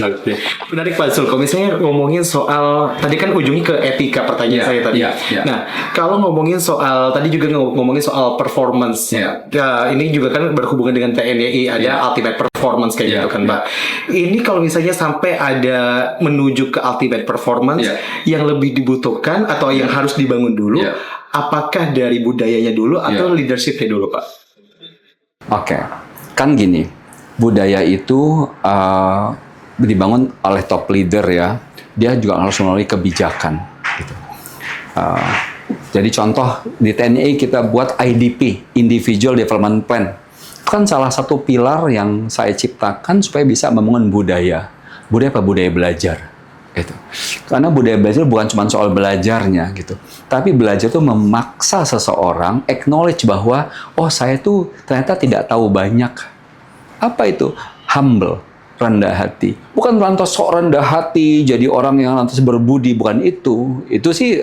Oke. Menarik Pak Sul. Kalau misalnya ngomongin soal tadi kan ujungnya ke etika pertanyaan saya tadi. Nah, kalau ngomongin soal tadi juga ngomongin soal performance. Ya, ini juga kan berhubungan dengan TNI ada ultimate performance kayak gitu kan, Pak. Ini kalau misalnya sampai ada menuju ke ultimate performance yang lebih dibutuhkan atau yang harus dibangun dulu, apakah dari budayanya dulu atau leadershipnya dulu, Pak? Oke. Kan gini, budaya itu dibangun oleh top leader ya, dia juga harus melalui kebijakan. Gitu. Jadi contoh di TNI kita buat IDP, Individual Development Plan, kan salah satu pilar yang saya ciptakan supaya bisa membangun budaya. Budaya apa? Budaya belajar. Gitu. Karena budaya belajar bukan cuma soal belajarnya gitu, tapi belajar itu memaksa seseorang acknowledge bahwa saya tuh ternyata tidak tahu banyak. Apa itu? Humble. Rendah hati. Bukan lantas sok rendah hati, jadi orang yang lantas berbudi, bukan itu. Itu sih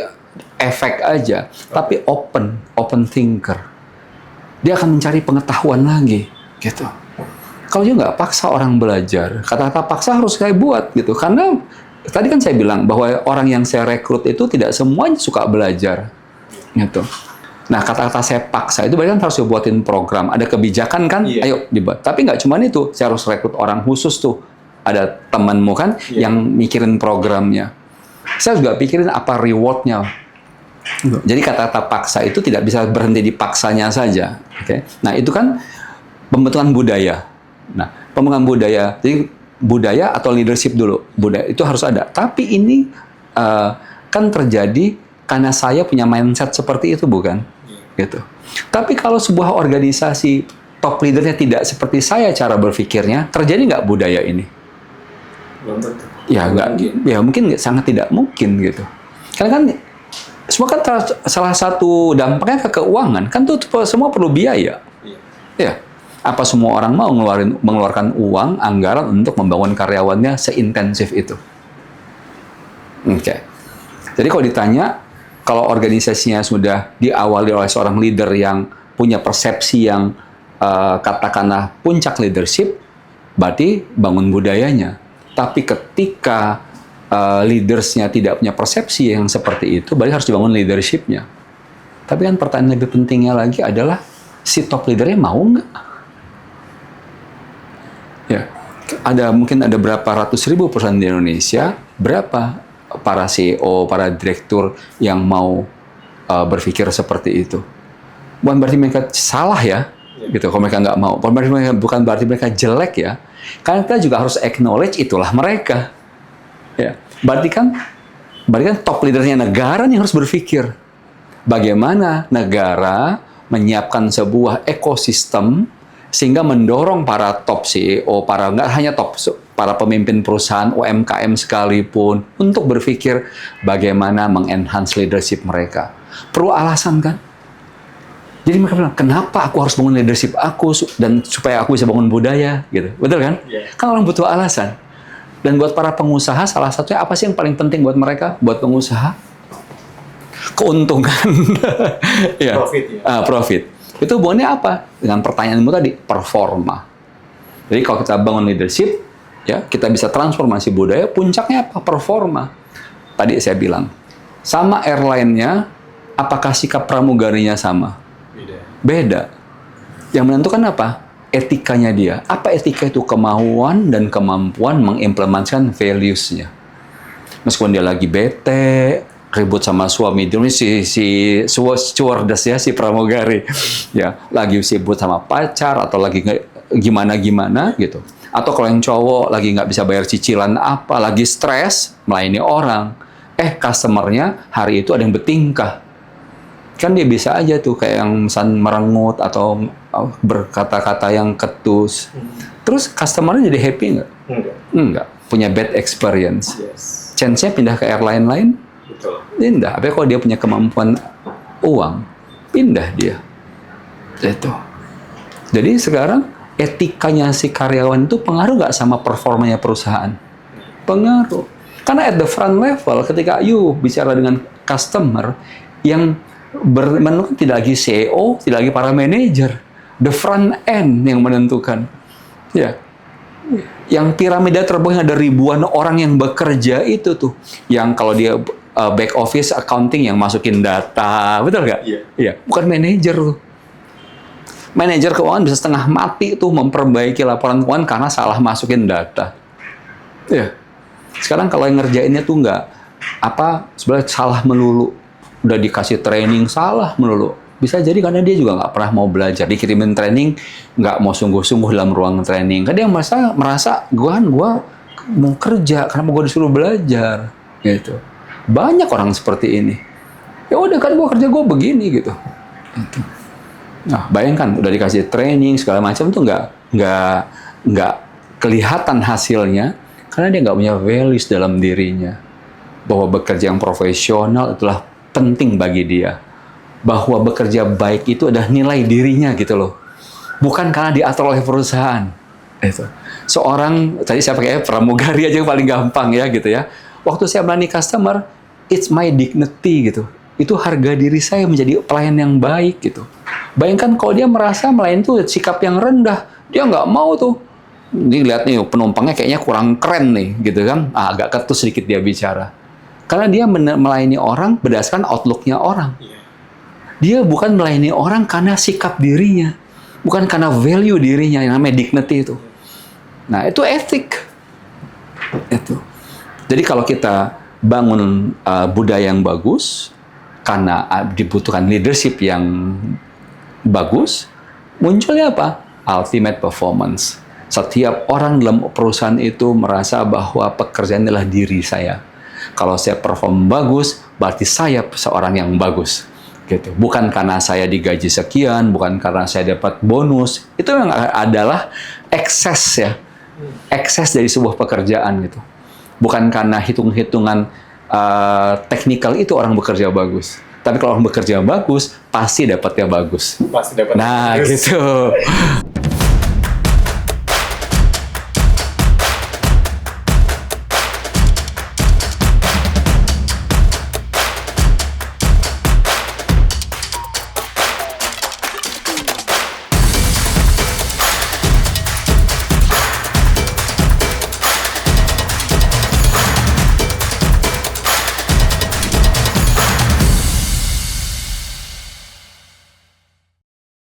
efek aja. Tapi open thinker. Dia akan mencari pengetahuan lagi, gitu. Kalau dia nggak paksa orang belajar, kata-kata paksa harus saya buat, gitu. Karena tadi kan saya bilang bahwa orang yang saya rekrut itu tidak semuanya suka belajar, gitu. Nah, kata-kata saya paksa itu berarti kan harus dibuatin program. Ada kebijakan kan? Ayo dibuat. Tapi nggak cuma itu. Saya harus rekrut orang khusus tuh. Ada temanmu kan yang mikirin programnya. Saya juga pikirin apa rewardnya. Jadi kata-kata paksa itu tidak bisa berhenti di paksanya saja. Okay? Nah, itu kan pembentukan budaya. Nah, pembentukan budaya. Jadi budaya atau leadership dulu. Budaya itu harus ada. Tapi ini kan terjadi karena saya punya mindset seperti itu, bukan? Gitu. Tapi kalau sebuah organisasi top leadernya tidak seperti saya cara berpikirnya, terjadi nggak budaya ini? Ya nggak. Ya mungkin sangat tidak mungkin gitu. Karena kan semua kan salah satu dampaknya ke keuangan. Kan tuh semua perlu biaya. Ya. Apa semua orang mau mengeluarkan uang anggaran untuk membangun karyawannya seintensif itu? Oke. Jadi kalau ditanya, kalau organisasinya sudah diawali oleh seorang leader yang punya persepsi yang katakanlah puncak leadership, berarti bangun budayanya. Tapi ketika leadersnya tidak punya persepsi yang seperti itu, berarti harus dibangun leadershipnya. Tapi kan pertanyaan lebih pentingnya lagi adalah si top leadernya mau nggak? Ya, mungkin ada berapa ratus ribu perusahaan di Indonesia, berapa para CEO, para direktur yang mau berpikir seperti itu. Bukan berarti mereka salah ya, gitu. Kalau mereka nggak mau, bukan berarti mereka jelek ya. Karena kita juga harus acknowledge itulah mereka. Ya, berarti kan top leadernya negara yang harus berpikir bagaimana negara menyiapkan sebuah ekosistem sehingga mendorong para top CEO, nggak hanya para pemimpin perusahaan UMKM sekalipun untuk berpikir bagaimana mengenhance leadership mereka. Perlu alasan kan? Jadi mereka bilang, kenapa aku harus bangun leadership aku dan supaya aku bisa bangun budaya, gitu. Betul kan? Kan orang butuh alasan. Dan buat para pengusaha, salah satunya apa sih yang paling penting buat mereka? Buat pengusaha? Keuntungan. Profit ya. Profit. Itu hubungannya apa? Dengan pertanyaanmu tadi, performa. Jadi kalau kita bangun leadership, ya kita bisa transformasi budaya, puncaknya apa? Performa. Tadi saya bilang, sama airline-nya, apakah sikap pramugarinya sama? Beda. Yang menentukan apa? Etikanya dia. Apa etika itu? Kemauan dan kemampuan mengimplementasikan values-nya. Meskipun dia lagi bete, ribut sama suami, si stewardess ya, si pramugari, ya lagi sibuk sama pacar atau lagi gimana gitu. Atau kalau yang cowok lagi nggak bisa bayar cicilan apa, lagi stres melayani orang, customernya hari itu ada yang bertingkah, kan dia bisa aja tuh kayak yang misalnya merengut atau berkata-kata yang ketus, terus customernya jadi happy nggak? Enggak, punya bad experience. Chance-nya pindah ke airline lain? Pindah. Tapi kalau dia punya kemampuan uang, pindah dia. Itu. Jadi sekarang etikanya si karyawan itu pengaruh nggak sama performanya perusahaan? Pengaruh. Karena at the front level, ketika you bicara dengan customer yang menentukan tidak lagi CEO, tidak lagi para manajer, the front end yang menentukan. Ya. Yang piramida terbawah ada ribuan orang yang bekerja itu tuh, yang kalau dia back office accounting yang masukin data, betul nggak? Iya. Bukan manajer tuh. Manajer keuangan bisa setengah mati tuh memperbaiki laporan keuangan karena salah masukin data. Iya. Sekarang kalau yang ngerjainnya tuh nggak sebenarnya salah melulu, udah dikasih training salah melulu. Bisa jadi karena dia juga nggak pernah mau belajar, dikirimin training nggak mau sungguh-sungguh dalam ruang training. Kan dia merasa gua mau kerja karena gua disuruh belajar gitu. Banyak orang seperti ini. Ya udah kan gua kerja gua begini gitu. Nah, bayangkan udah dikasih training segala macam tuh nggak kelihatan hasilnya karena dia nggak punya values dalam dirinya. Bahwa bekerja yang profesional itulah penting bagi dia. Bahwa bekerja baik itu adalah nilai dirinya gitu loh. Bukan karena diatur oleh perusahaan. Itu. Seorang, tadi saya pakai pramugari aja yang paling gampang ya gitu ya. Waktu saya melayani customer, it's my dignity gitu. Itu harga diri saya menjadi pelayan yang baik gitu. Bayangkan kalau dia merasa melayani itu sikap yang rendah, dia nggak mau tuh. Ini lihat nih penumpangnya kayaknya kurang keren nih gitu kan. Agak ketus sedikit dia bicara. Karena dia melayani orang berdasarkan outlook-nya orang. Dia bukan melayani orang karena sikap dirinya. Bukan karena value dirinya yang namanya dignity itu. Nah, itu etik. Itu. Jadi kalau kita bangun budaya yang bagus, karena dibutuhkan leadership yang bagus, munculnya apa? Ultimate performance. Setiap orang dalam perusahaan itu merasa bahwa pekerjaan adalah diri saya. Kalau saya perform bagus, berarti saya seorang yang bagus. Gitu. Bukan karena saya digaji sekian, bukan karena saya dapat bonus. Itu memang adalah ekses ya. Ekses dari sebuah pekerjaan gitu. Bukan karena hitung-hitungan teknikal itu orang bekerja bagus. Tapi kalau orang bekerja bagus, pasti dapatnya bagus. Pasti dapat. Nah, gitu.